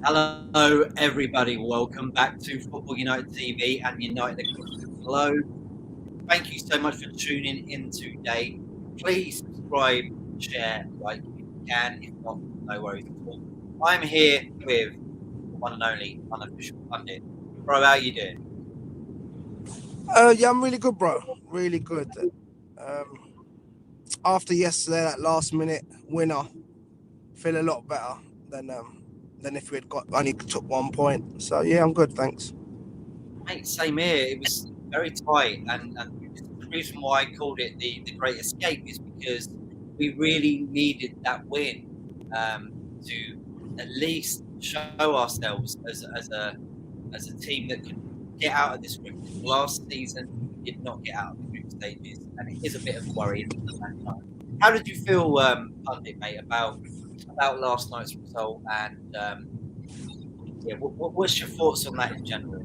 Hello, everybody. Welcome back to Football United TV and United across the globe. Thank you so much for tuning in today. Please subscribe, share, like if you can. If not, no worries at all. I'm here with the one and only Unofficial Pundit. Bro, how you doing? Yeah, I'm really good, bro. Really good. After yesterday, that last minute winner, feel a lot better than if we had only took 1 point. So yeah, I'm good, thanks. Mate, same here. It was very tight, and the reason why I called it the Great Escape is because we really needed that win to at least show ourselves as a team that can get out of this group. Last season, we did not get out of the group stages, and it is a bit of a worry. How did you feel, Pundit, mate, about last night's result? And yeah, what's your thoughts on that in general?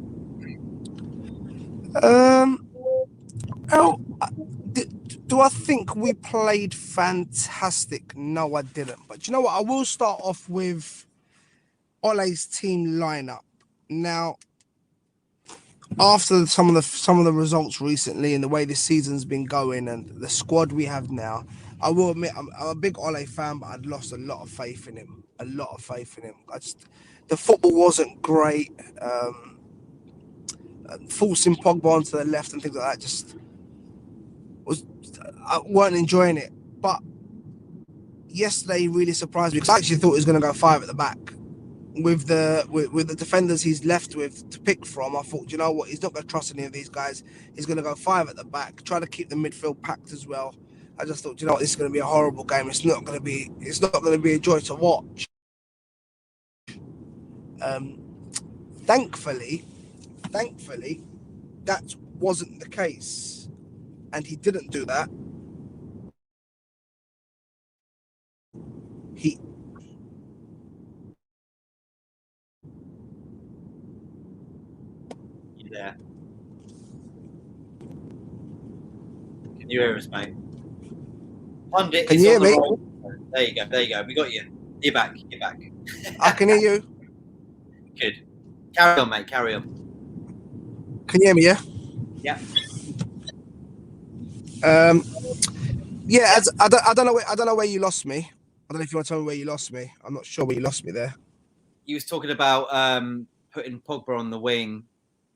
Do I think we played fantastic? No, I didn't. But you know what? I will start off with Ollie's team lineup. Now, after some of the results recently and the way this season's been going and the squad we have now, I will admit I'm a big Ollie fan, but I'd lost a lot of faith in him. The football wasn't great. Forcing Pogba onto the left and things like that I weren't enjoying it. But yesterday really surprised me because I actually thought he was going to go 5 at the back. With the defenders he's left with to pick from, I thought, you know what, he's not going to trust any of these guys. He's going to go 5 at the back, try to keep the midfield packed as well. I just thought, you know what, this is going to be a horrible game. It's not going to be a joy to watch. Thankfully, that wasn't the case, and he didn't do that. Yeah. Can you hear us, mate? Pundit, can you hear me? There you go. We got you. You're back. I can hear you. Good. Carry on, mate. Carry on. Can you hear me? Yeah. Yeah. Yeah. I don't know where you lost me. I don't know if you want to tell me where you lost me. I'm not sure where you lost me there. You was talking about putting Pogba on the wing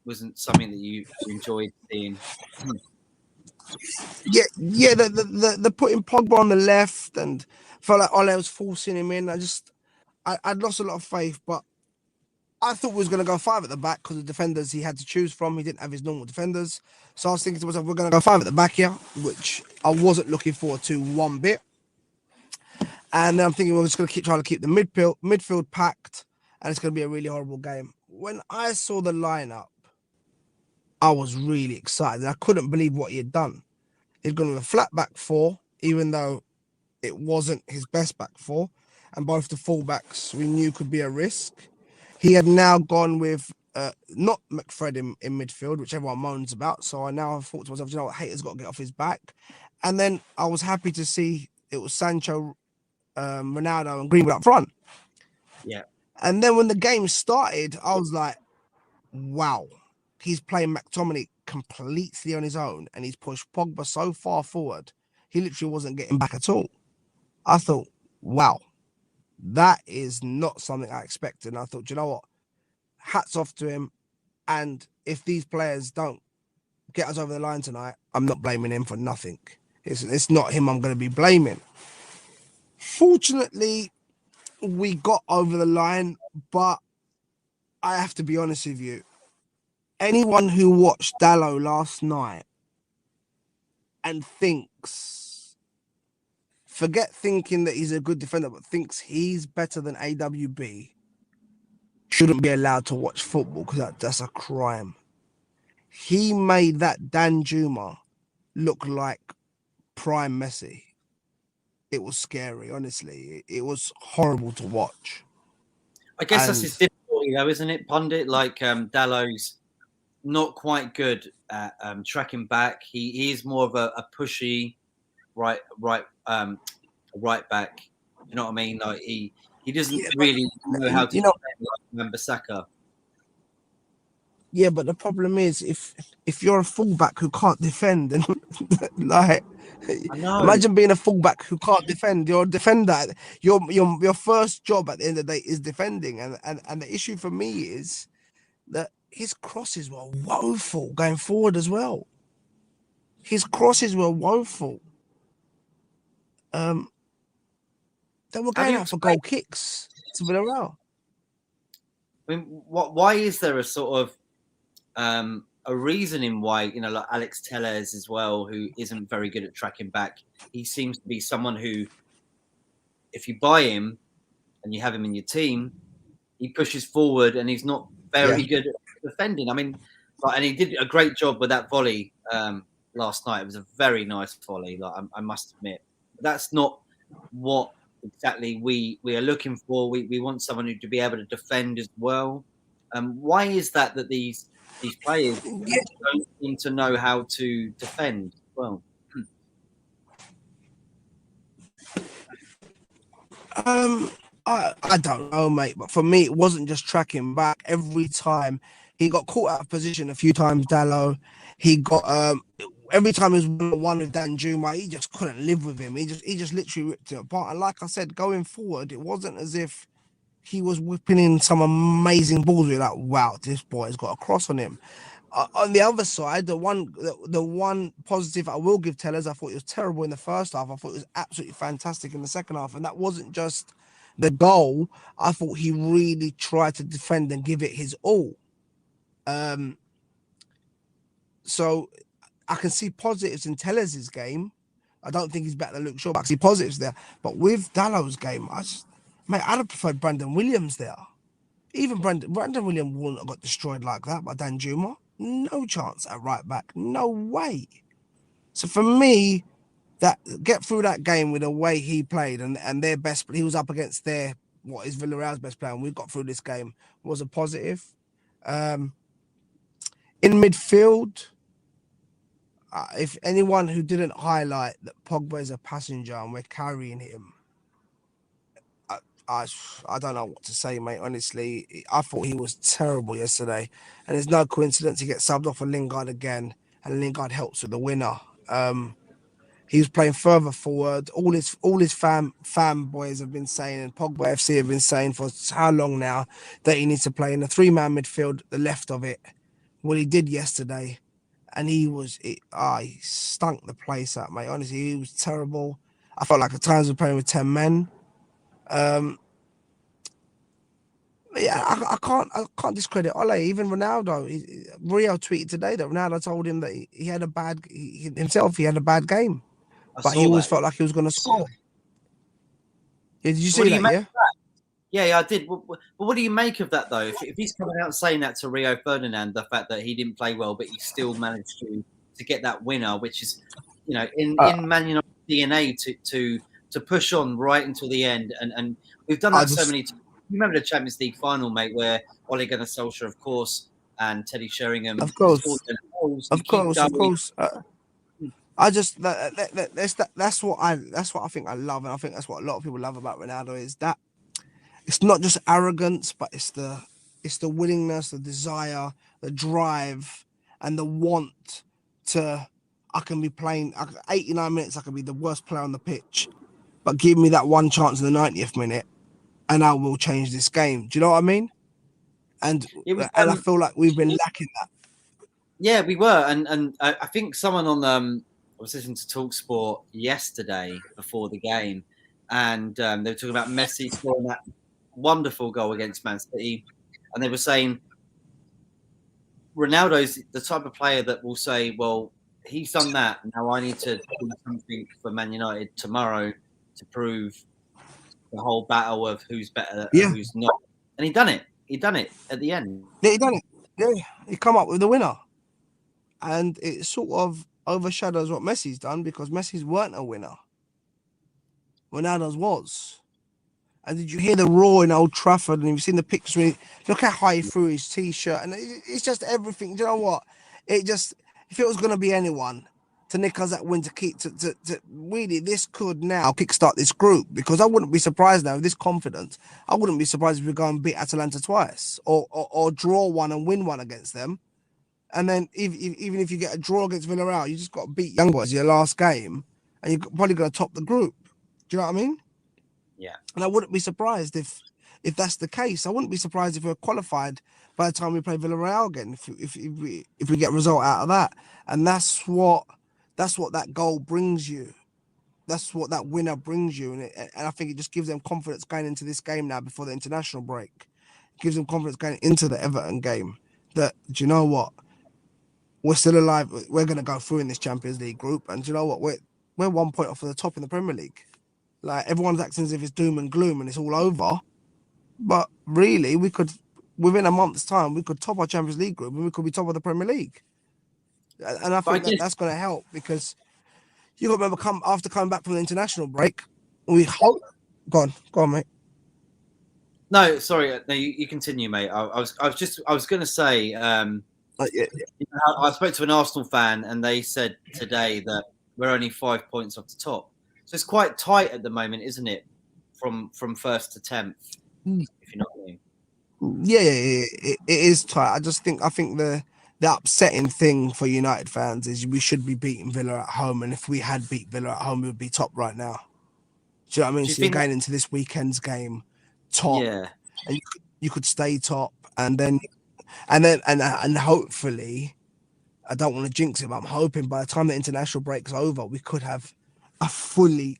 wasn't something that you enjoyed seeing. Yeah. The putting Pogba on the left and felt like Ollie was forcing him in. I'd lost a lot of faith, but I thought we was going to go 5 at the back because the defenders he had to choose from, he didn't have his normal defenders. So I was thinking to myself, we're going to go 5 at the back here, which I wasn't looking forward to one bit. And then I'm thinking we're just going to trying to keep the midfield packed, and it's going to be a really horrible game. When I saw the lineup, I was really excited. I couldn't believe what he had done. He'd gone with a flat back 4, even though it wasn't his best back 4, and both the fullbacks we knew could be a risk. He had now gone with not McFred in midfield, which everyone moans about. So I now thought to myself, you know what, Hater's got to get off his back. And then I was happy to see it was Sancho, Ronaldo, and Greenwood up front. Yeah. And then when the game started, I was like, wow, he's playing McTominay completely on his own, and he's pushed Pogba so far forward, he literally wasn't getting back at all. I thought, wow, that is not something I expected. And I thought, you know what, hats off to him. And if these players don't get us over the line tonight, I'm not blaming him for nothing. It's not him I'm going to be blaming. Fortunately, we got over the line, but I have to be honest with you. Anyone who watched Dallo last night and forget thinking that he's a good defender, but thinks he's better than AWB, shouldn't be allowed to watch football because that's a crime. He made that Dan Juma look like prime Messi. It was scary, honestly. It was horrible to watch. I guess that's his difficulty, though, isn't it, Pundit? Like Dallo's not quite good at tracking back. He is more of a pushy right back. You know what I mean? Like he doesn't really know how to defend like Mbasaka. Yeah, but the problem is if you're a fullback who can't defend, then like imagine being a fullback who can't defend. You're a defender. Your first job at the end of the day is defending, and the issue for me is that his crosses were woeful going forward as well. His crosses were woeful. They were going out for goal kicks to Villareal. I mean, why is there a sort of a reasoning why, you know, like Alex Telles as well, who isn't very good at tracking back? He seems to be someone who, if you buy him and you have him in your team, he pushes forward and he's not very good at defending. I mean, and he did a great job with that volley last night. It was a very nice volley, like I must admit. But that's not what exactly we are looking for. We want someone who to be able to defend as well. Why is that these players don't seem to know how to defend as well? I don't know, mate, but for me, it wasn't just tracking back. Every time he got caught out of position a few times, Dallo, he got every time he was one with Dan Juma, he just couldn't live with him. He just literally ripped it apart. And like I said, going forward, it wasn't as if he was whipping in some amazing balls. You're like, wow, this boy's got a cross on him. On the other side, the one positive I will give Tellers, I thought it was terrible in the first half. I thought it was absolutely fantastic in the second half, and that wasn't just the goal. I thought he really tried to defend and give it his all. So I can see positives in Tellers' game. I don't think he's better than Luke Shaw, but I see positives there. But with Dallo's game, I'd have preferred Brandon Williams there. Even Brandon Williams wouldn't have got destroyed like that by Dan Juma. No chance at right back. No way. So for me, that get through that game with the way he played and their best, he was up against what is Villareal's best player, and we got through this game, was a positive. In midfield, if anyone who didn't highlight that Pogba is a passenger and we're carrying him, I don't know what to say, mate. Honestly, I thought he was terrible yesterday, and there's no coincidence he gets subbed off for Lingard again, and Lingard helps with the winner. He was playing further forward. All his fanboys have been saying, and Pogba FC have been saying for how long now that he needs to play in the 3-man midfield, the left of it. What he did yesterday, and he stunk the place up, mate. Honestly, he was terrible. I felt like at times we're playing with 10 men. Yeah, I can't discredit Ollie. Even Ronaldo, Rio tweeted today that Ronaldo told him that he had a bad game, but he always felt like he was going to score. Did you see that? Yeah. Yeah, I did. But what do you make of that, though? If he's coming out saying that to Rio Ferdinand, the fact that he didn't play well, but he still managed to get that winner, which is, you know, in Man United DNA to push on right until the end, and we've done that so many times. You remember the Champions League final, mate, where Ole Gunnar Solskjaer, of course, and Teddy Sheringham, of course. I just that's what I think I love, and I think that's what a lot of people love about Ronaldo is that it's not just arrogance, but it's the willingness, the desire, the drive, and the want to. I can be playing 89 minutes. I can be the worst player on the pitch, but give me that one chance in the 90th minute, and I will change this game. Do you know what I mean? And I feel like we've been lacking that. Yeah, we were, and I think someone on I was listening to TalkSport yesterday before the game, and they were talking about Messi scoring that wonderful goal against Man City, and they were saying Ronaldo's the type of player that will say, well, he's done that. Now I need to do something for Man United tomorrow to prove the whole battle of who's better and Yeah, who's not. And he done it. He done it at the end. yeah, he done it. Yeah, he come up with the winner, and it sort of overshadows what Messi's done because Messi's weren't a winner. Ronaldo's was. And did you hear the roar in Old Trafford? And you've seen the pictures. Look how high he threw his t-shirt, and it's just everything. Do you know what? It just, if it was going to be anyone to nick us that win to keep to really, this could now kickstart this group, because I wouldn't be surprised now with this confidence. I wouldn't be surprised if we go and beat Atalanta twice, or draw one and win one against them. And then even if you get a draw against Villareal, you just got to beat Young Boys your last game, and you're probably going to top the group. Do you know what I mean? Yeah. And I wouldn't be surprised if that's the case. I wouldn't be surprised if we're qualified by the time we play Villareal again, if we get a result out of that. And that's what that goal brings you. That's what that winner brings you. And I think it just gives them confidence going into this game now before the international break. It gives them confidence going into the Everton game that, do you know what? We're still alive. We're going to go through in this Champions League group. And do you know what? We're 1 point off of the top in the Premier League. Like, everyone's acting as if it's doom and gloom and it's all over. But really, we could, within a month's time, we could top our Champions League group and we could be top of the Premier League. And I think that's going to help, because you got to remember, after coming back from the international break, we hope. Go on, mate. No, sorry. No, you continue, mate. I was going to say. Yeah. I spoke to an Arsenal fan, and they said today that we're only 5 points off the top. So it's quite tight at the moment, isn't it? From first to 10th, if you know what I mean. Yeah, it is tight. I think the upsetting thing for United fans is we should be beating Villa at home, and if we had beat Villa at home, we would be top right now. Do you know what I mean? So you're going into this weekend's game top, yeah, and you could stay top, and hopefully, I don't want to jinx it, but I'm hoping by the time the international break's over, we could have a fully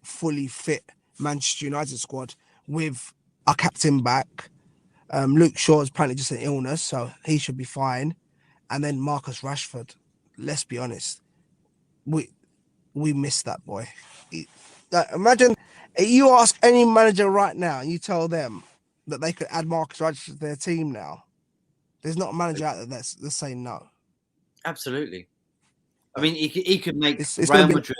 fit Manchester United squad with our captain back. Luke Shaw is apparently just an illness, so he should be fine. And then Marcus Rashford. Let's be honest, we miss that boy. Imagine you ask any manager right now, and you tell them that they could add Marcus Rashford to their team now. There's not a manager out there that's saying no. absolutely. I mean, he could make It's Real Madrid,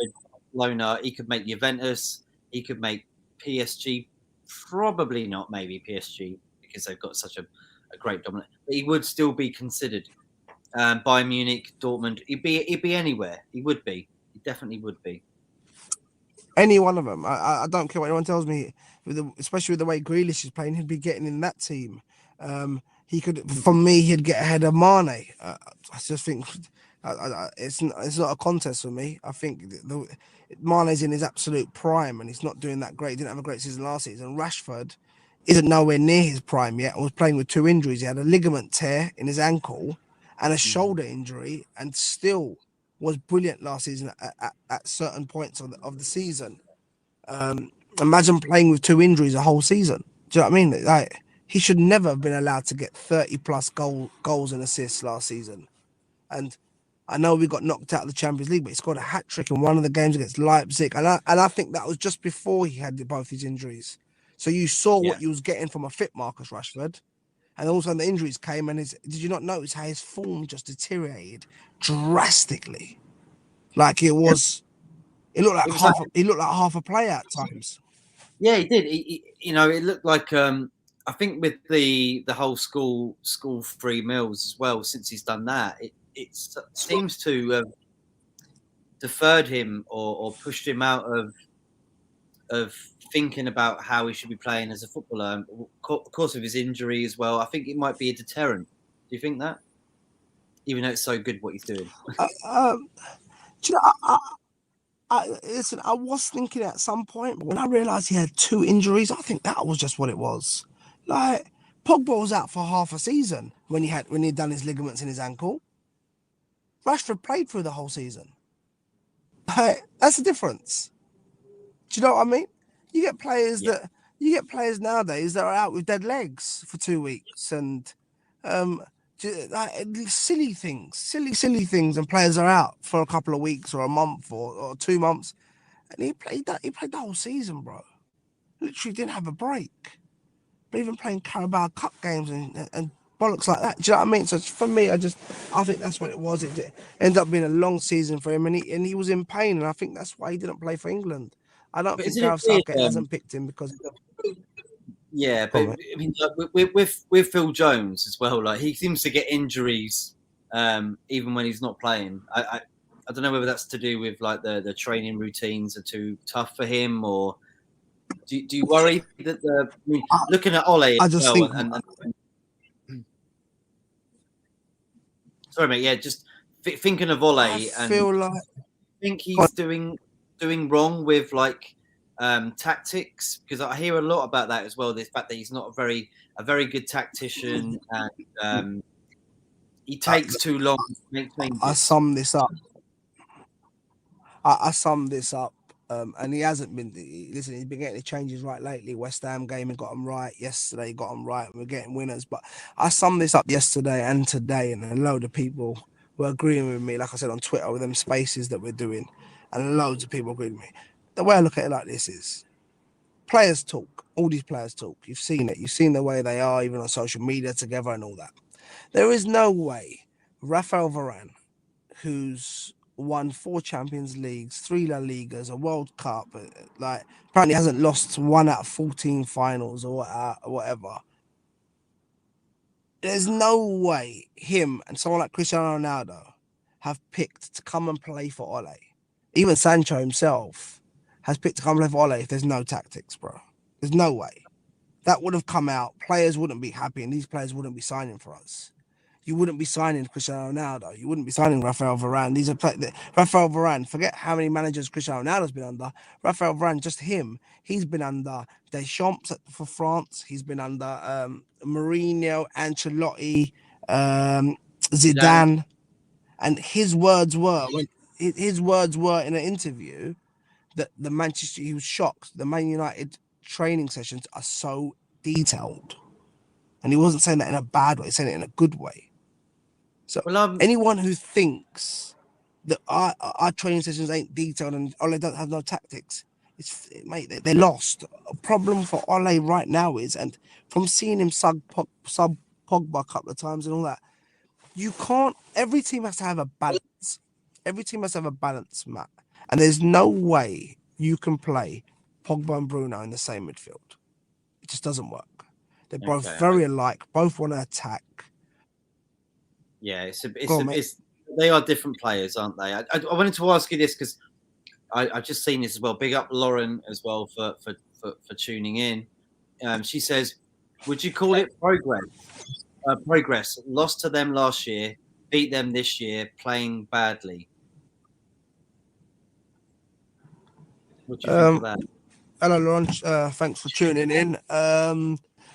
Barcelona. He could make Juventus. He could make PSG. Probably not, maybe PSG, because they've got such a great dominant. But he would still be considered. Bayern Munich, Dortmund. He'd be anywhere. He would be. He definitely would be. Any one of them. I don't care what anyone tells me. Especially with the way Grealish is playing, he'd be getting in that team. He could, for me, he'd get ahead of Mane. I just think it's not a contest for me. I think Mane's in his absolute prime, and he's not doing that great. He didn't have a great season last season. Rashford isn't nowhere near his prime yet, and was playing with 2 injuries. He had a ligament tear in his ankle and a shoulder injury, and still was brilliant last season at certain points of the season. Imagine playing with 2 injuries a whole season. Do you know what I mean? Like, he should never have been allowed to get 30 plus goals and assists last season. And I know we got knocked out of the Champions League, but he scored a hat trick in one of the games against Leipzig, and I think that was just before he had both his injuries. So you saw what you was getting from a fit Marcus Rashford. And also the injuries came, and did you not notice how his form just deteriorated drastically? Like it looked like half a player at times. Yeah, he did. It looked like I think with the whole school free meals as well. Since he's done that, it seems to have deferred him or pushed him out of thinking about how he should be playing as a footballer. Of course, with his injury as well, I think it might be a deterrent. Do you think that? Even though it's so good what he's doing. Do you know, listen, I was thinking at some point, but when I realised he had 2 injuries, I think that was just what it was. Like, Pogba was out for half a season when he'd done his ligaments in his ankle. Rashford played through the whole season. That's the difference. Do you know what I mean? You get players Yeah. that you get players nowadays that are out with dead legs for 2 weeks and silly things, silly things, and players are out for a couple of weeks or a month or 2 months, and he played the whole season, bro. Literally didn't have a break. But even playing Carabao Cup games and bollocks like that. Do you know what I mean? So for me, I think that's what it was. It ended up being a long season for him, and he was in pain, and I think that's why he didn't play for England. I don't But think isn't it Gareth weird? Southgate hasn't picked him because. Yeah, but Comment. I mean, like, with Phil Jones as well, like he seems to get injuries even when he's not playing. I don't know whether that's to do with like the training routines are too tough for him, or do you worry that I mean, I, looking at Ollie I as just well, think and sorry, mate, yeah, just thinking of I Ollie, and feel like think he's doing wrong with like tactics, because I hear a lot about that as well. The fact that he's not a very good tactician, and he uh, takes too long to make I changes. sum this up. I summed this up, and he hasn't been. Listen, he's been getting the changes right lately. West Ham game, he got them right. Yesterday, he got them right. We're getting winners. But I summed this up yesterday and today, and a load of people were agreeing with me. Like I said on Twitter, with them spaces that we're doing, and loads of people agreed with me. The way I look at it like this is players talk. All these players talk. You've seen it. You've seen the way they are, even on social media together and all that. There is no way Rafael Varane, who's won 4 Champions Leagues, 3 La Ligas, a World Cup, like apparently hasn't lost 1 out of 14 finals or whatever. There's no way him and someone like Cristiano Ronaldo have picked to come and play for Ole. Even Sancho himself has picked to come play for Ole if there's no tactics, bro. There's no way. That would have come out. Players wouldn't be happy, and these players wouldn't be signing for us. You wouldn't be signing Cristiano Ronaldo. You wouldn't be signing Rafael Varane. Rafael Varane. Forget how many managers Cristiano Ronaldo's been under. Rafael Varane, just him. He's been under Deschamps for France. He's been under Mourinho, Ancelotti, Zidane. Zidane, and his words were in an interview that he was shocked. The Man United training sessions are so detailed, and he wasn't saying that in a bad way. He's saying it in a good way. So Well, anyone who thinks that our training sessions ain't detailed and Ole don't have no tactics, mate, they're lost. A problem for Ole right now is, and from seeing him sub Pogba a couple of times and all that, you can't. Every team has to have a balance. Every team has to have a balance, Matt. And there's no way you can play Pogba and Bruno in the same midfield. It just doesn't work. They're both okay, very alike. Both want to attack. yeah, Go on, mate. they are different players, aren't they? I wanted to ask you this because I've just seen this as well. Big up Lauren as well for tuning in. She says, "Would you call it progress? Progress. Lost to them last year, beat them this year, playing badly. What do you think of that?" Hello, Lauren. Thanks for tuning in.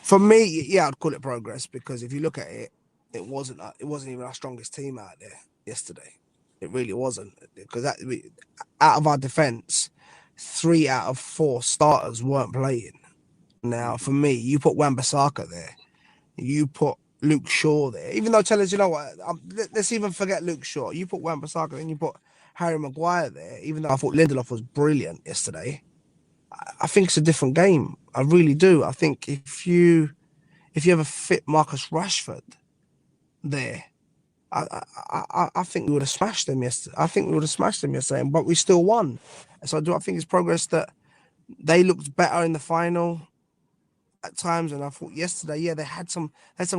For me, yeah, I'd call it progress because if you look at it, it wasn't even our strongest team out there yesterday. It really wasn't because out of our defense, 3 out of 4 starters weren't playing. Now, for me, you put Wan-Bissaka there, you put Luke Shaw there. Even though, tell us, you know what? Let's even forget Luke Shaw. You put Wan-Bissaka and you put Harry Maguire there. Even though I thought Lindelof was brilliant yesterday, I think it's a different game. I really do. I think if you ever fit Marcus Rashford there, I think we would have smashed them yesterday. I think we would have smashed them yesterday, but we still won. So I think it's progress that they looked better in the final at times, and I thought yesterday, yeah, they had some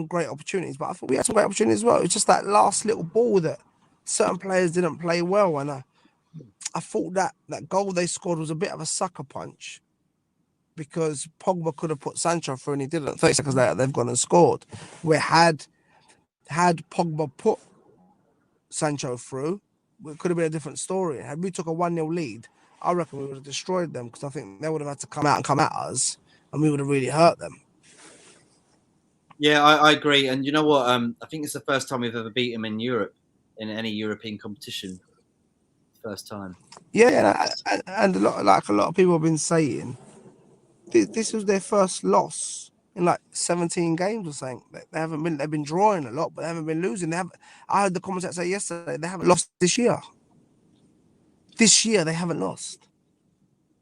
great opportunities, but I thought we had some great opportunities as well. It's just that last little ball that certain players didn't play well, and I thought that goal they scored was a bit of a sucker punch because Pogba could have put Sancho through and he didn't. 30 seconds later, they've gone and scored. Where had Pogba put Sancho through, it could have been a different story. Had we took a 1-0 lead, I reckon we would have destroyed them because I think they would have had to come out and come at us and we would have really hurt them. Yeah, I agree. And you know what? I think it's the first time we've ever beat them in Europe, in any European competition. First time. Yeah, and a lot of people have been saying this was their first loss in like 17 games or something. They haven't been. They've been drawing a lot, but they haven't been losing. They have. I heard the commentator say yesterday they haven't lost this year. This year they haven't lost.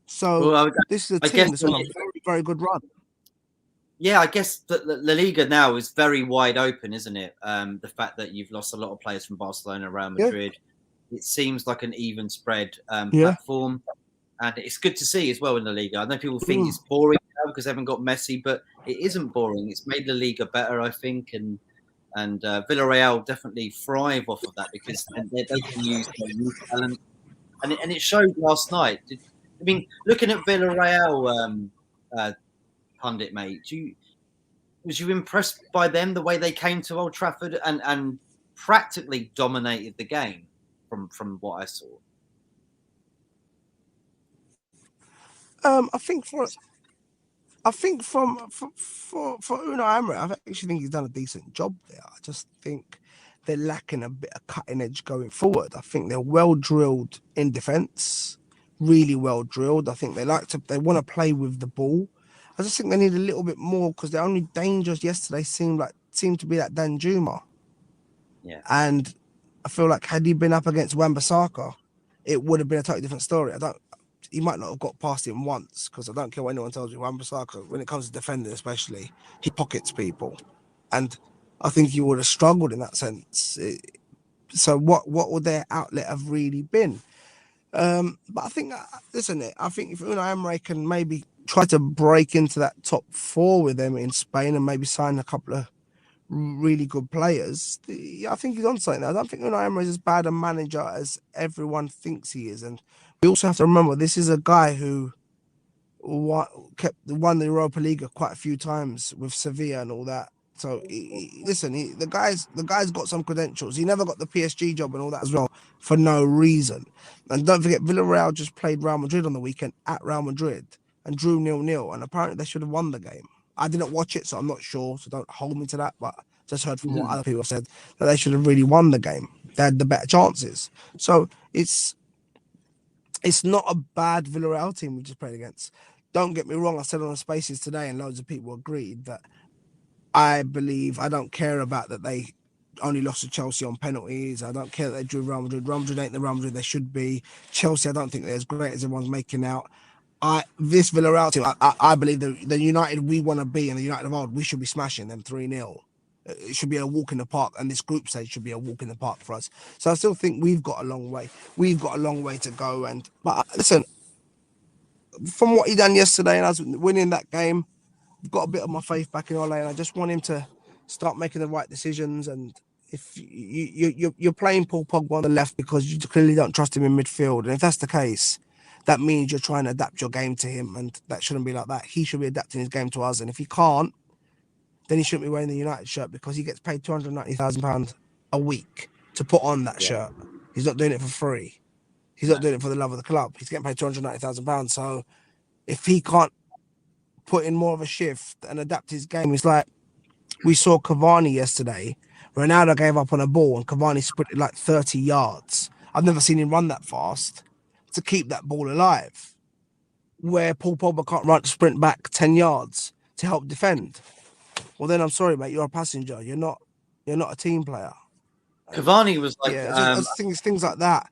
So Well, this is a I team guess that's on a very, very good run. yeah, I guess the La Liga now is very wide open, isn't it? The fact that you've lost a lot of players from Barcelona, Real Yeah. Madrid, it seems like an even spread Yeah. platform, and it's good to see as well in La Liga. I know people think it's boring now because they haven't got Messi, but it isn't boring. It's made La Liga better, I think, and Villareal definitely thrive off of that because they can use their youth talent, and it showed last night. I mean, looking at Villareal, Pundit, mate, was you impressed by them, the way they came to Old Trafford and practically dominated the game from what I saw? I think for Unai Emery, I actually think he's done a decent job there. I just think they're lacking a bit of cutting edge going forward. I think they're well drilled in defence, really well drilled. I think they want to play with the ball. I just think they need a little bit more because their only dangers yesterday seemed to be that Danjuma. Yeah. And I feel like had he been up against Wan-Bissaka, it would have been a totally different story. He might not have got past him once because I don't care what anyone tells you. Wan-Bissaka, when it comes to defending, especially, he pockets people, and I think he would have struggled in that sense. So what would their outlet have really been? But I think, listen, I think if Unai Emery can maybe try to break into that top four with them in Spain and maybe sign a couple of really good players, I think he's on something. I don't think Unai Emery is as bad a manager as everyone thinks he is, and we also have to remember this is a guy who won the Europa League quite a few times with Sevilla and all that. So listen, the guy's got some credentials. He never got the PSG job and all that as well for no reason. And don't forget, Villareal just played Real Madrid on the weekend at Real Madrid and drew 0-0, and apparently they should have won the game. I didn't watch it, so I'm not sure. So don't hold me to that. But just heard from what other people said that they should have really won the game. They had the better chances. So it's not a bad Villareal team we just played against. Don't get me wrong. I said on the Spaces today, and loads of people agreed that I don't care about that they only lost to Chelsea on penalties. I don't care that they drew Real Madrid. Real Madrid ain't the Real Madrid they should be. Chelsea, I don't think they're as great as everyone's making out. This Villareal team, I believe the United we want to be and the United of old, we should be smashing them 3-0. It should be a walk in the park, and this group stage should be a walk in the park for us. So I still think we've got a long way. We've got a long way to go. But listen, from what he done yesterday and us winning that game, I've got a bit of my faith back in Ollie, and I just want him to start making the right decisions. And if you're playing Paul Pogba on the left because you clearly don't trust him in midfield, and if that's the case, that means you're trying to adapt your game to him, and that shouldn't be like that. He should be adapting his game to us, and if he can't, then he shouldn't be wearing the United shirt because he gets paid £290,000 a week to put on that shirt. He's not doing it for free. He's not doing it for the love of the club. He's getting paid £290,000. So if he can't put in more of a shift and adapt his game, it's like we saw Cavani yesterday. Ronaldo gave up on a ball and Cavani sprinted like 30 yards. I've never seen him run that fast to keep that ball alive. Where Paul Pogba can't sprint back 10 yards to help defend. Well, then I'm sorry, mate. You're a passenger. You're not a team player. Cavani was like, I think it's things like that.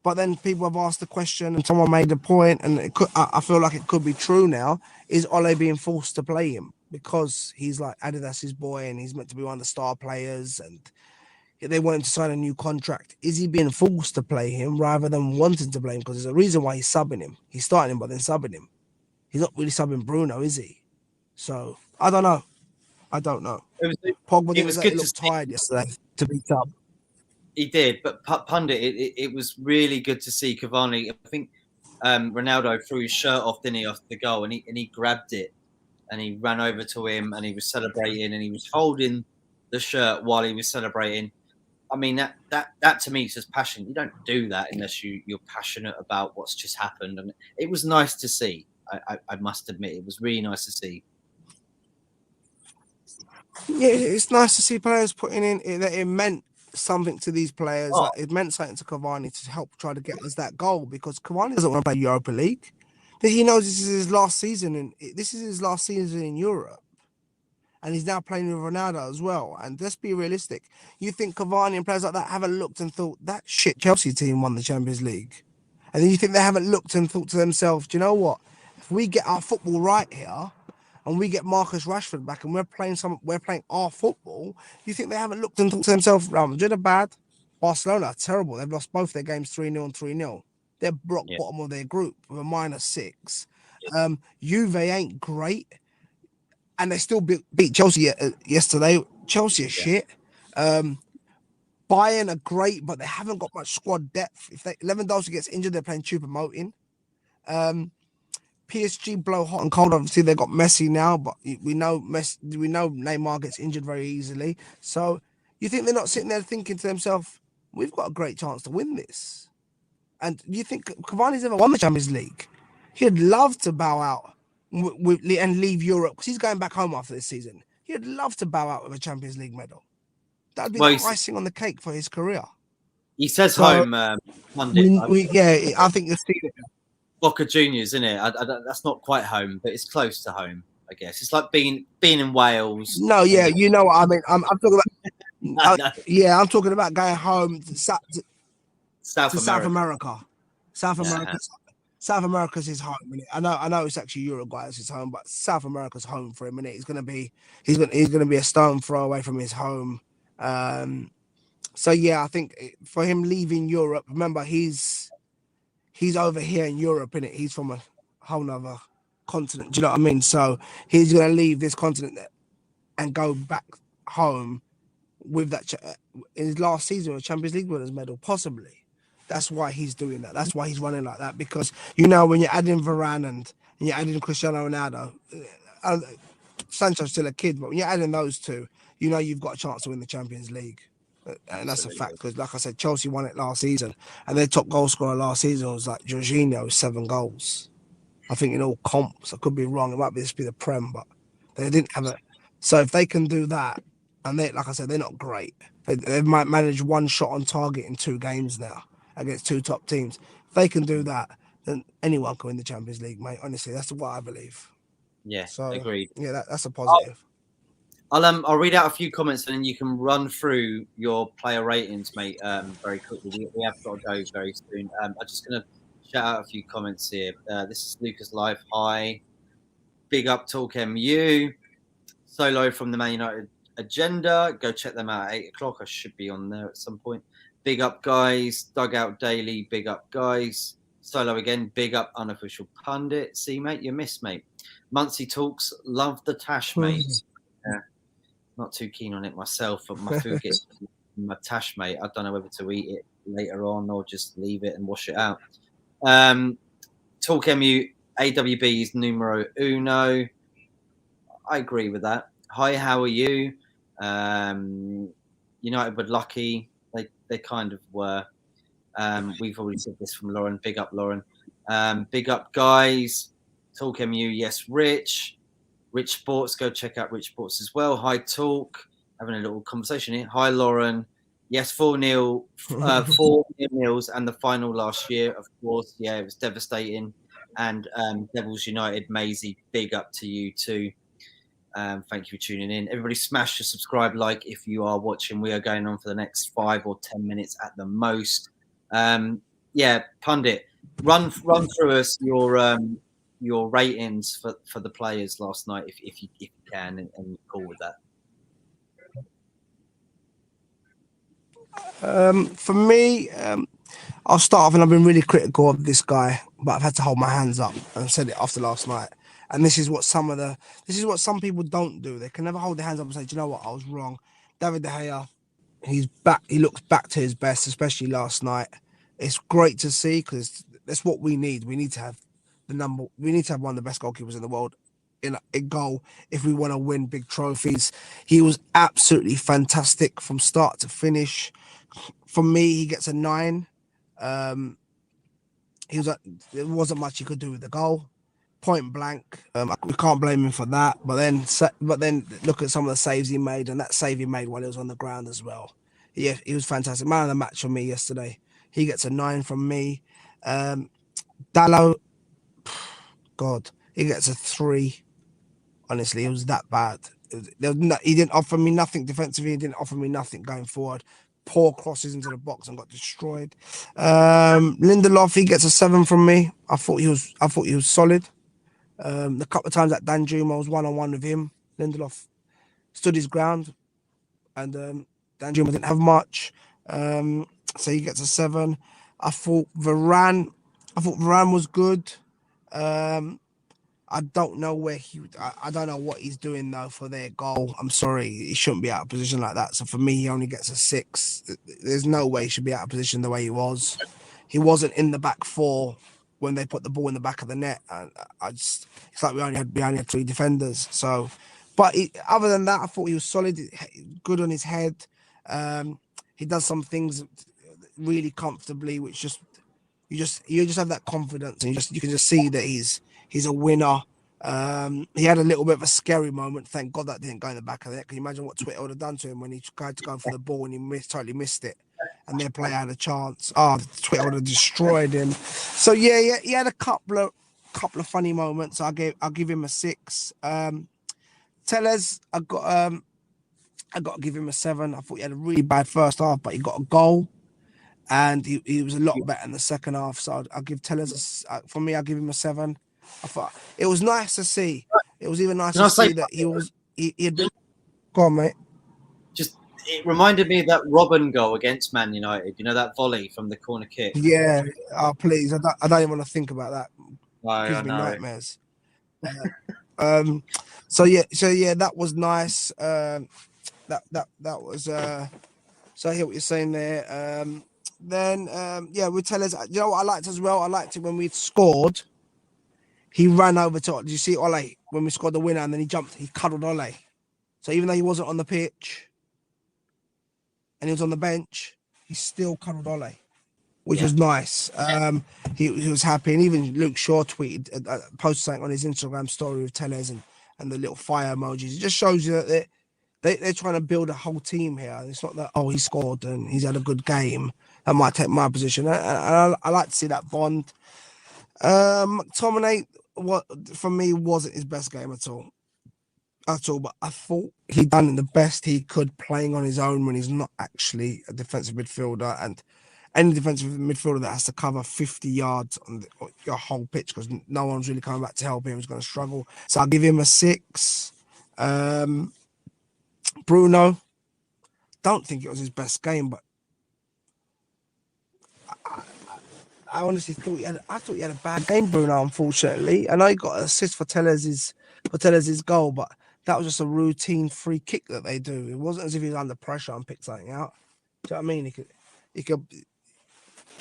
But then people have asked the question, and someone made a point, and I feel like it could be true now. Is Ollie being forced to play him because he's like Adidas's boy, and he's meant to be one of the star players, and they want him to sign a new contract? Is he being forced to play him rather than wanting to play him? Because there's a reason why he's subbing him. He's starting him, but then subbing him. He's not really subbing Bruno, is he? So I don't know. Pogba looked tired yesterday to be subbed. He did, but Pundit, it was really good to see Cavani. I think Ronaldo threw his shirt off, didn't he, off the goal, and he grabbed it, and he ran over to him, and he was celebrating, and he was holding the shirt while he was celebrating. I mean, that to me says passion. You don't do that unless you're passionate about what's just happened, and it was nice to see. I must admit, it was really nice to see. Yeah, it's nice to see players putting in that it meant something to these players. Like it meant something to Cavani to help try to get us that goal, because Cavani doesn't want to play Europa League. He knows this is his last season, and this is his last season in Europe. And he's now playing with Ronaldo as well. And let's be realistic. You think Cavani and players like that haven't looked and thought that shit Chelsea team won the Champions League, and then you think they haven't looked and thought to themselves, do you know what? If we get our football right here, and we get Marcus Rashford back, and we're playing our football, you think they haven't looked and thought to themselves, Real Madrid are bad, Barcelona are terrible. They've lost both their games 3-0 and 3-0. They're rock Yeah. bottom of their group with a -6. Juve ain't great, and they still beat Chelsea yesterday. Chelsea are shit. Bayern are great, but they haven't got much squad depth. If Lewandowski gets injured, they're playing Choupo-Moting. PSG blow hot and cold. Obviously, they got Messi now, but we know Neymar gets injured very easily. So you think they're not sitting there thinking to themselves, "We've got a great chance to win this." And you think Cavani's ever won the Champions League? He'd love to bow out and leave Europe because he's going back home after this season. He'd love to bow out with a Champions League medal. That'd be the icing on the cake for his career. He says home, Pundit. I think you'll see it. Boca Juniors, isn't it? That's not quite home, but it's close to home, I guess. It's like being in Wales. No, yeah, you know what I mean. I'm talking about. I'm talking about going home to South America. South America's his home. Innit? I know it's actually Uruguay as his home, but South America's home for him. Innit? He's gonna be a stone throw away from his home. So yeah, I think for him leaving Europe, remember he's over here in Europe, innit? He's from a whole nother continent. Do you know what I mean? So he's gonna leave this continent and go back home with that in his last season with Champions League winners medal, possibly. That's why he's doing that. That's why he's running like that, because when you're adding Varane and you're adding Cristiano Ronaldo, Sancho's still a kid, but when you're adding those two, you've got a chance to win the Champions League. And that's a fact, because like I said, Chelsea won it last season, and their top goal scorer last season was like Jorginho, 7 goals. I think in all comps. I could be wrong. It might be the Prem, but they didn't have it. So if they can do that, and like I said, they're not great. They might manage 1 shot on target in 2 games now against 2 top teams. If they can do that, then anyone can win the Champions League, mate. Honestly, that's what I believe. Yeah, agreed. Yeah, that's a positive. I'll read out a few comments and then you can run through your player ratings, mate, very quickly. We have got to go very soon. I'm just going to shout out a few comments here. This is Lucas Live. Hi. Big up Talk MU. Solo from the Man United Agenda. Go check them out at 8 o'clock. I should be on there at some point. Big up, guys. Dugout Daily. Big up, guys. Solo again. Big up Unofficial Pundit. See, mate, you missed, mate. Muncie Talks. Love the tash, mate. Not too keen on it myself, but my food gets my tash, mate. I don't know whether to eat it later on or just leave it and wash it out. Talk MU AWB is numero uno. I agree with that. Hi, how are you? United were lucky. They kind of were. We've already said this from Lauren. Big up, Lauren. Big up, guys. Talk MU, yes, Rich. Rich Sports, go check out Rich Sports as well. Hi, Talk. Having a little conversation here. Hi, Lauren. Yes, 4-0, 4 nils, and the final last year, of course. Yeah, it was devastating. And Devils United, Maisie, big up to you too. Thank you for tuning in. Everybody smash the subscribe like if you are watching. We are going on for the next 5 or 10 minutes at the most. Pundit, run through us your ratings for the players last night, if you can, and you're cool with that. For me, I'll start off, and I've been really critical of this guy, but I've had to hold my hands up and said it after last night. And this is what some people don't do. They can never hold their hands up and say, "Do you know what? I was wrong." David De Gea, he's back. He looks back to his best, especially last night. It's great to see, because that's what we need. We need to have we need to have one of the best goalkeepers in the world in goal if we want to win big trophies. He was absolutely fantastic from start to finish. For me, he gets a 9. There wasn't much he could do with the goal, point blank. We can't blame him for that. But then look at some of the saves he made, and that save he made while he was on the ground as well. Yeah, he was fantastic. Man of the match for me yesterday. He gets a 9 from me. Dallo, God, he gets a 3. Honestly, it was that bad. He didn't offer me nothing defensively. He didn't offer me nothing going forward. Poor crosses into the box and got destroyed. Lindelof, he gets a 7 from me. I thought he was solid. The couple of times that Danjuma was 1-on-1 with him, Lindelof stood his ground, and Danjuma didn't have much. So he gets a 7. I thought Varane was good. I don't know where I don't know what he's doing though for their goal. I'm sorry, he shouldn't be out of position like that. So for me, he only gets a 6. There's no way he should be out of position the way he was. He wasn't in the back 4 when they put the ball in the back of the net. And it's like we only had 3 defenders. So, but other than that, I thought he was solid, good on his head. He does some things really comfortably, which you just have that confidence, and you can just see that he's a winner. He had a little bit of a scary moment. Thank God that didn't go in the back of the net. Can you imagine what Twitter would have done to him when he tried to go for the ball and he totally missed it, and their player had a chance? Twitter would have destroyed him. So yeah, he had a couple of funny moments. I'll give him a 6. Tellez, I got to give him a 7. I thought he had a really bad first half, but he got a goal. And he was a lot better in the second half. So I'll give Tellez, for me, I'll give him a 7. I thought it was nice to see. It was even nice to see that he had been. Go on, mate. It reminded me of that Robben goal against Man United. You know, that volley from the corner kick. Yeah. Oh, please. I don't even want to think about that. It gives me nightmares. So yeah, that was nice. That was. So I hear what you're saying there. Then with Tellez, you know what I liked as well? I liked it when we'd scored. He ran over to. Did you see Ollie when we scored the winner? And then he cuddled Ollie. So even though he wasn't on the pitch and he was on the bench, he still cuddled Ollie, which was nice. He was happy, and even Luke Shaw tweeted, posted something on his Instagram story with Tellez and the little fire emojis. It just shows you that they're trying to build a whole team here. It's not that he scored and he's had a good game. That might take my position. I like to see that bond. McTominay, what for me wasn't his best game at all. But I thought he done the best he could playing on his own when he's not actually a defensive midfielder. And any defensive midfielder that has to cover 50 yards on your whole pitch because no one's really coming back to help him is going to struggle. So I'll give him a 6. Bruno, don't think it was his best game, but I honestly thought he had a bad game, Bruno. Unfortunately, I know he got an assist for Tellez's goal, but that was just a routine free kick that they do. It wasn't as if he was under pressure and picked something out. Do you know what I mean? He could.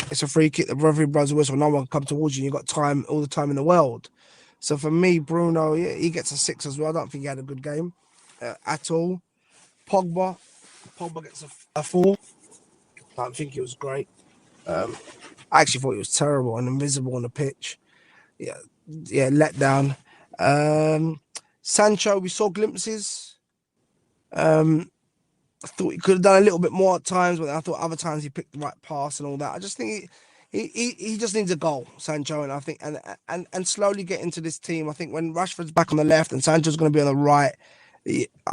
It's a free kick. The referee blows a whistle. No one can come towards you. You got all the time in the world. So for me, Bruno, he gets a 6 as well. I don't think he had a good game at all. Pogba gets a 4. I don't think he was great. I actually thought he was terrible and invisible on the pitch. Let down. Sancho, we saw glimpses. I thought he could have done a little bit more at times, but I thought other times he picked the right pass and all that. I just think he just needs a goal, Sancho, and I think and slowly get into this team. I think when Rashford's back on the left and Sancho's going to be on the right,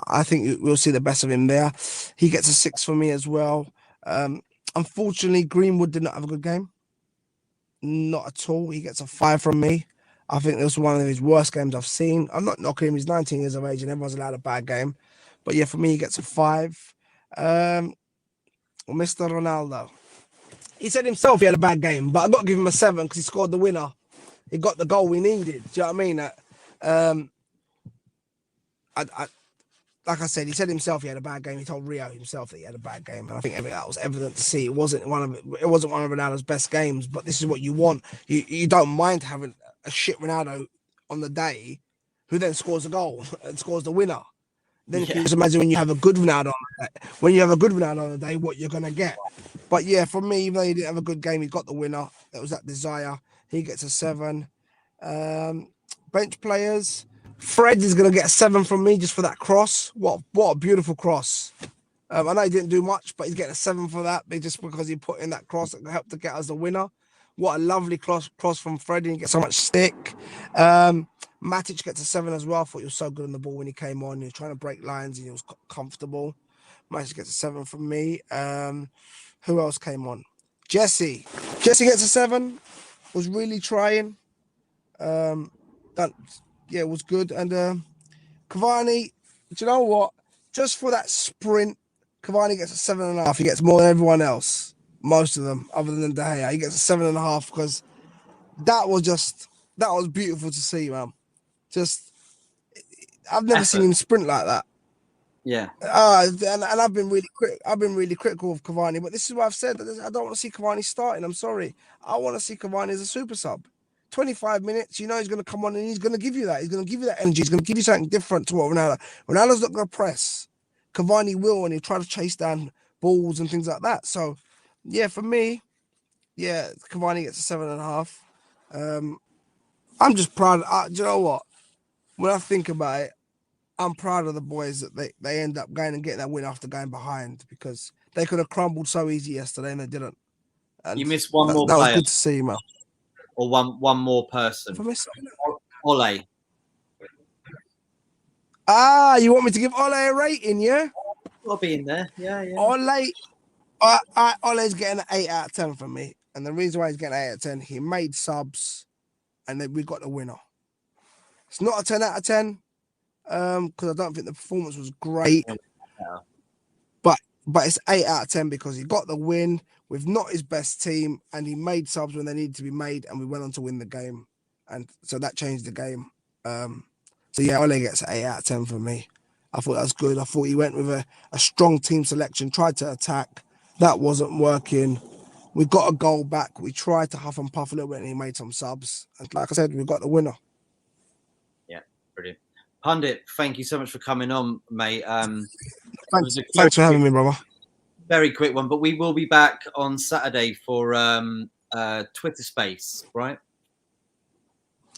I think we'll see the best of him there. He gets a 6 for me as well. Unfortunately, Greenwood did not have a good game. Not at all. He gets a 5 from me. I think it was one of his worst games I've seen. I'm not knocking him. He's 19 years of age and everyone's allowed a bad game. But yeah, for me, he gets a 5. Mr. Ronaldo. He said himself he had a bad game, but I've got to give him a 7 because he scored the winner. He got the goal we needed. Do you know what I mean? Like I said, he said himself he had a bad game. He told Rio himself that he had a bad game, and I think that was evident to see. It wasn't one of Ronaldo's best games, but this is what you want. You don't mind having a shit Ronaldo on the day, who then scores a goal and scores the winner. Then you can just imagine when you have a good Ronaldo on the day, what you're gonna get. But yeah, for me, even though he didn't have a good game, he got the winner. That was that desire. He gets a 7. Bench players. Fred is going to get a 7 from me just for that cross. What a beautiful cross. I know he didn't do much, but he's getting a 7 for that just because he put in that cross that helped to get us the winner, What a lovely cross from Freddie. He gets so much stick. Matic gets a 7 as well. I thought he was so good on the ball when he came on. He was trying to break lines and he was comfortable. Matic gets a 7 from me. Who else came on? Jesse. Jesse gets a 7. Was really trying. It was good. And Cavani, do you know what? Just for that sprint, Cavani gets a 7.5. He gets more than everyone else. Most of them, other than De Gea. He gets a 7.5 because that was beautiful to see, man. I've never seen him sprint like that. Yeah. And I've been really critical of Cavani, but this is what I've said. I don't want to see Cavani starting. I'm sorry. I want to see Cavani as a super sub. 25 minutes, he's going to come on and he's going to give you that. He's going to give you that energy. He's going to give you something different to what Ronaldo. Ronaldo's not going to press. Cavani will, and he'll try to chase down balls and things like that. So, yeah, for me, Cavani gets a 7.5. I'm just proud. Do you know what? When I think about it, I'm proud of the boys that they end up going and getting that win after going behind, because they could have crumbled so easy yesterday and they didn't. And you missed one more that player. was good to see, man. Or one more person. Ollie. You want me to give Ollie a rating, yeah? I'll be in there. Yeah. Ole's getting an 8 out of 10 from me. And the reason why he's getting 8 out of 10, he made subs and then we got the winner. It's not a 10 out of 10. Because I don't think the performance was great, but it's 8 out of 10 because he got the win with not his best team and he made subs when they needed to be made, and we went on to win the game, and so that changed the game. Ole gets an 8 out of 10 from me. I thought that was good. I thought he went with a strong team selection, tried to attack, that wasn't working. We got a goal back. We tried to huff and puff a little bit, and he made some subs. And like I said, we got the winner. Yeah, brilliant. Pundit, thank you so much for coming on, mate. Thanks for having me, brother. Very quick one, but we will be back on Saturday for Twitter Space, right?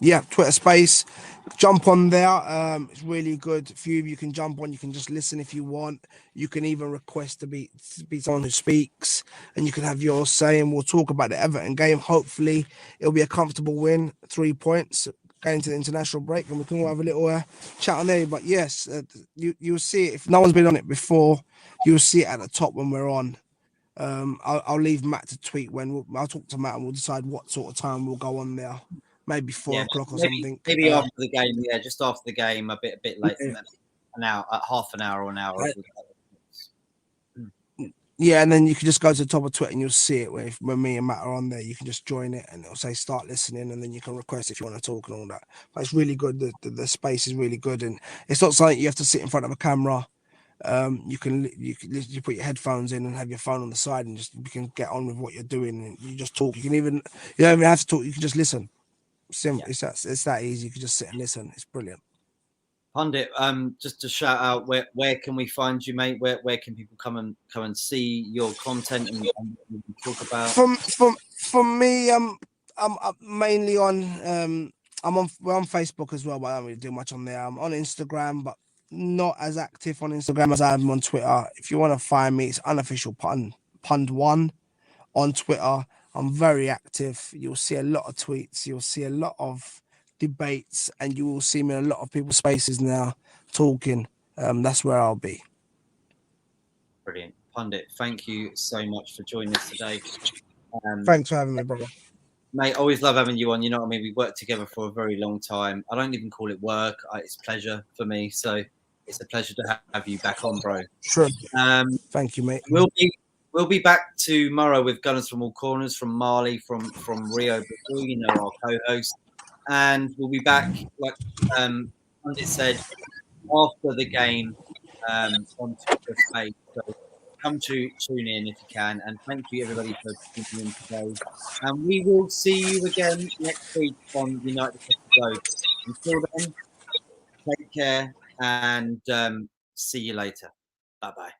Yeah, Twitter Space. Jump on there. It's really good. A few of you can jump on. You can just listen if you want. You can even request to be someone who speaks, and you can have your say. And we'll talk about the Everton game. Hopefully, it'll be a comfortable win. 3 points going to the international break, and we can all have a little chat on there. But yes, you'll see it. If no one's been on it before, you'll see it at the top when we're on. I'll leave Matt to tweet when I'll talk to Matt and we'll decide what sort of time we'll go on there. Maybe 4 o'clock or something. Maybe after the game, just after the game, a bit later than that. An hour, half an hour or an hour. Right. Yeah, and then you can just go to the top of Twitter and you'll see it when me and Matt are on there. You can just join it and it'll say start listening, and then you can request if you want to talk and all that. But it's really good. The space is really good, and it's not something you have to sit in front of a camera. You put your headphones in and have your phone on the side, and you can get on with what you're doing, and you just talk. You don't even have to talk. You can just listen. Simple. Yeah. It's that easy. You can just sit and listen. It's brilliant. Pundit, just to shout out, where can we find you, mate? Where can people come and see your content and talk about? From me, I'm mainly on we're on Facebook as well, but I don't really do much on there. I'm on Instagram, but not as active on Instagram as I am on Twitter. If you want to find me, it's Unofficial Pund1 on Twitter. I'm very active. You'll see a lot of tweets. You'll see a lot of debates, and you will see me in a lot of people's spaces now talking. That's where I'll be. Brilliant. Pundit, thank you so much for joining us today. Thanks for having me, brother. Mate, always love having you on. You know what I mean? We've worked together for a very long time. I don't even call it work. It's pleasure for me. So it's a pleasure to have you back on, bro. Sure. Thank you, mate. We'll be back tomorrow with Gunners from all corners, from Marley, from Rio, our co-host, and we'll be back, like Pundit said, after the game on Twitter Space. So come to tune in if you can, and thank you everybody for tuning in today. And we will see you again next week on United Road. Until then, take care and see you later. Bye bye.